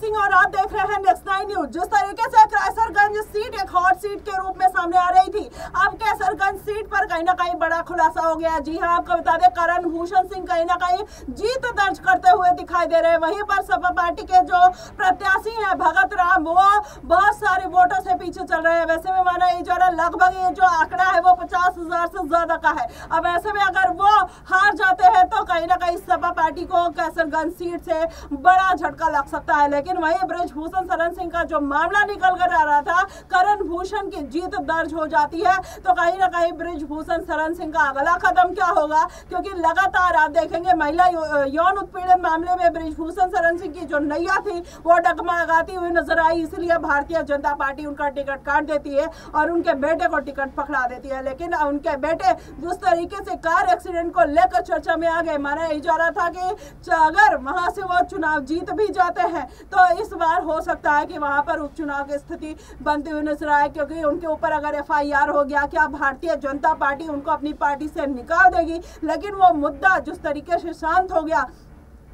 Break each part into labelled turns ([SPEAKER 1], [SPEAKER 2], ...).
[SPEAKER 1] सिंह और आप देख रहे हैं नेक्स्ट 9 न्यूज। जिस तरीके से कैसरगंज सीट एक हॉट सीट के रूप में सामने आ रही थी, अब कैसरगंज सीट पर कहीं ना कहीं बड़ा खुलासा हो गया। जी हां, आपको बता दें करण भूषण सिंह कहीं ना कहीं जीत दर्ज करते हुए दिखाई दे रहे हैं। वहीं पर सपा पार्टी के जो प्रत्याशी हैं भगत राम, वो बहुत सारे वोटों से पीछे चल रहे हैं। वैसे में माना जा रहा लगभग ये जो आंकड़ा है वो 50,000 से ज्यादा का है। अब ऐसे में अगर वो हार जाते हैं तो कहीं ना कहीं सपा पार्टी को कैसरगंज सीट से बड़ा झटका लग सकता है। लेकिन वहीं बृजभूषण शरण सिंह का जो मामला निकल कर आ रहा था, करण भूषण की जीत दर्ज हो जाती है तो कहीं ना कहीं बृजभूषण शरण सिंह का अगला कदम क्या होगा, क्योंकि लगातार आप देखेंगे महिला यौन उत्पीड़न मामले में बृजभूषण शरण सिंह की जो नैया थी वो डगमगाती हुई नजर आई। इसलिए भारतीय जनता पार्टी उनका टिकट काट देती है और उनके बेटे को टिकट पकड़ा देती है। लेकिन उनके बेटे जिस तरीके से कार एक्सीडेंट को लेकर चर्चा में आ गए, माना जा रहा था कि अगर वहां से वो चुनाव जीत भी जाते हैं तो इस बार हो सकता है कि वहां पर उपचुनाव की स्थिति बनती हुई नजर आए, क्योंकि उनके ऊपर अगर FIR हो गया, क्या भारतीय जनता पार्टी उनको अपनी पार्टी से निकाल देगी। लेकिन वो मुद्दा जिस तरीके से शांत हो गया,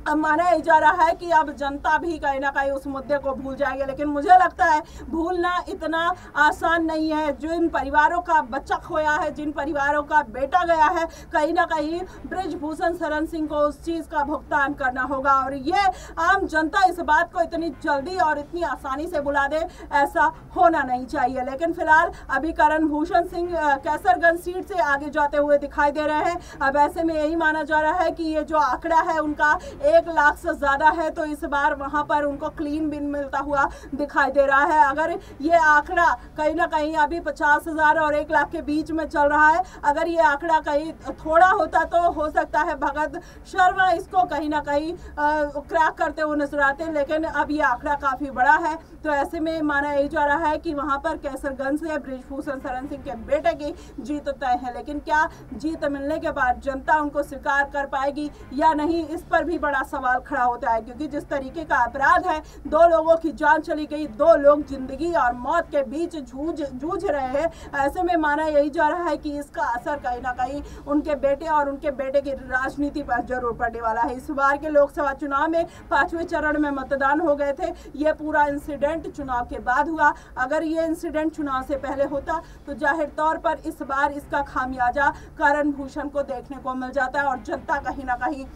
[SPEAKER 1] अब माना जा रहा है कि अब जनता भी कहीं ना कहीं उस मुद्दे को भूल जाएगी। लेकिन मुझे लगता है भूलना इतना आसान नहीं है। जिन परिवारों का बच्चा खोया है, जिन परिवारों का बेटा गया है, कहीं ना कहीं बृजभूषण शरण सिंह को उस चीज़ का भुगतान करना होगा। और ये आम जनता इस बात को इतनी जल्दी और इतनी आसानी से भुला दे, ऐसा होना नहीं चाहिए। लेकिन फिलहाल अभी करण भूषण सिंह कैसरगंज सीट से आगे जाते हुए दिखाई दे रहे हैं। अब ऐसे में यही माना जा रहा है कि ये जो आंकड़ा है उनका 1 लाख से ज्यादा है, तो इस बार वहां पर उनको क्लीन बिन मिलता हुआ दिखाई दे रहा है। अगर ये आंकड़ा कहीं ना कहीं अभी 50,000 और 1 लाख के बीच में चल रहा है, अगर ये आंकड़ा कहीं थोड़ा होता तो हो सकता है भगत शर्मा इसको कहीं ना कहीं क्रैक करते हुए नजर आते हैं। लेकिन अब ये आंकड़ा काफी बड़ा है, तो ऐसे में माना यही जा रहा है कि वहां पर कैसरगंज से बृजभूषण शरण सिंह के बेटे की जीत तय है। लेकिन क्या जीत मिलने के बाद जनता उनको स्वीकार कर पाएगी या नहीं, इस पर भी बड़ा सवाल खड़ा होता है। क्योंकि जिस तरीके का अपराध है, 2 लोगों की जान चली गई, 2 लोग जिंदगी और मौत के बीच जूझ रहे हैं। ऐसे में माना यही जा रहा है कि इसका असर कहीं ना कहीं उनके बेटे और उनके बेटे की राजनीति पर जरूर पड़ने वाला है। इस बार के लोकसभा चुनाव में 5वें चरण में मतदान हो गए थे। ये पूरा इंसिडेंट चुनाव के बाद हुआ। अगर ये इंसिडेंट चुनाव से पहले होता तो जाहिर तौर पर इस बार इसका खामियाजा करण भूषण को देखने को मिल जाता है और जनता कहीं ना कहीं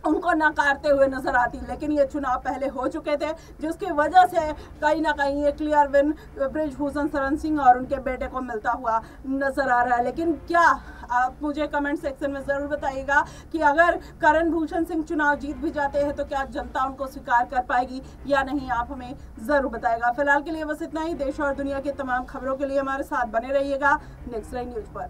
[SPEAKER 1] उनको नकारते हुए नजर आती। लेकिन ये चुनाव पहले हो चुके थे, जिसकी वजह से कहीं ना कहीं ये क्लियर विन बृजभूषण शरण सिंह और उनके बेटे को मिलता हुआ नजर आ रहा है। लेकिन क्या आप मुझे कमेंट सेक्शन में ज़रूर बताइएगा कि अगर करण भूषण सिंह चुनाव जीत भी जाते हैं तो क्या जनता उनको स्वीकार कर पाएगी या नहीं, आप हमें ज़रूर बताइएगा। फिलहाल के लिए बस इतना ही। देश और दुनिया की तमाम खबरों के लिए हमारे साथ बने रहिएगा नेक्स्ट 9 न्यूज़ पर।